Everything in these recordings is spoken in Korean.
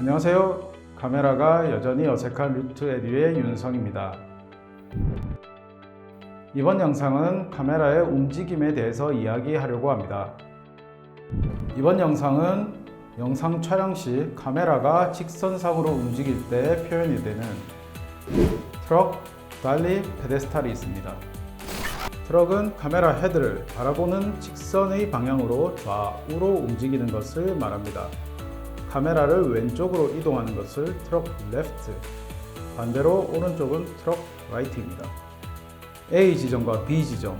안녕하세요. 카메라가 여전히 어색한 루트 에듀의 윤성입니다. 이번 영상은 카메라의 움직임에 대해서 이야기하려고 합니다. 이번 영상은 영상 촬영 시 카메라가 직선상으로 움직일 때 표현이 되는 트럭, 달리, 페데스탈이 있습니다. 트럭은 카메라 헤드를 바라보는 직선의 방향으로 좌우로 움직이는 것을 말합니다. 카메라를 왼쪽으로 이동하는 것을 트럭 레프트, 반대로 오른쪽은 트럭 라이트입니다. A 지점과 B 지점,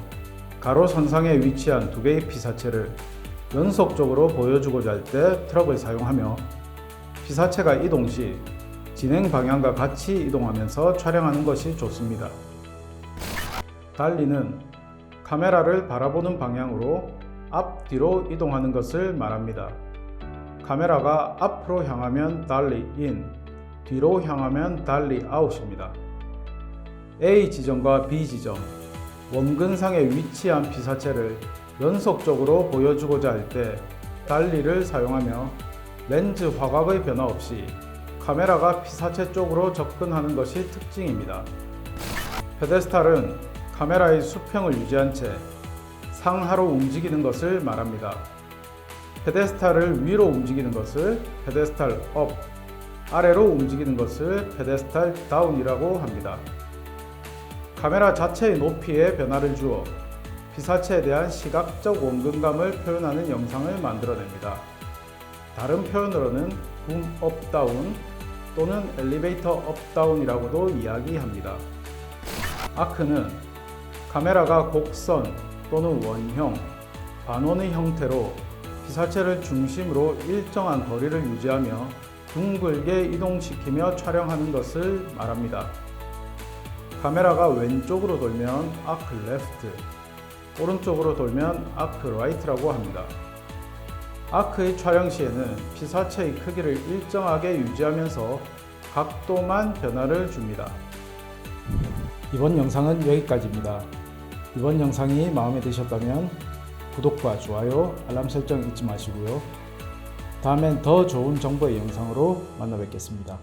가로선상에 위치한 두 개의 피사체를 연속적으로 보여주고자 할 때 트럭을 사용하며, 피사체가 이동 시 진행 방향과 같이 이동하면서 촬영하는 것이 좋습니다. 달리는 카메라를 바라보는 방향으로 앞뒤로 이동하는 것을 말합니다. 카메라가 앞으로 향하면 달리 인, 뒤로 향하면 달리 아웃입니다. A 지점과 B 지점, 원근상에 위치한 피사체를 연속적으로 보여주고자 할 때 달리를 사용하며 렌즈 화각의 변화 없이 카메라가 피사체 쪽으로 접근하는 것이 특징입니다. 페데스탈은 카메라의 수평을 유지한 채 상하로 움직이는 것을 말합니다. 페데스탈을 위로 움직이는 것을 페데스탈 업, 아래로 움직이는 것을 페데스탈 다운이라고 합니다. 카메라 자체의 높이에 변화를 주어 피사체에 대한 시각적 원근감을 표현하는 영상을 만들어냅니다. 다른 표현으로는 붐 업 다운 또는 엘리베이터 업 다운이라고도 이야기합니다. 아크는 카메라가 곡선 또는 원형, 반원의 형태로 피사체를 중심으로 일정한 거리를 유지하며 둥글게 이동시키며 촬영하는 것을 말합니다. 카메라가 왼쪽으로 돌면 아크 레프트, 오른쪽으로 돌면 아크 라이트라고 합니다. 아크의 촬영 시에는 피사체의 크기를 일정하게 유지하면서 각도만 변화를 줍니다. 이번 영상은 여기까지입니다. 이번 영상이 마음에 드셨다면 구독과 좋아요, 알람 설정 잊지 마시고요. 다음엔 더 좋은 정보의 영상으로 만나 뵙겠습니다.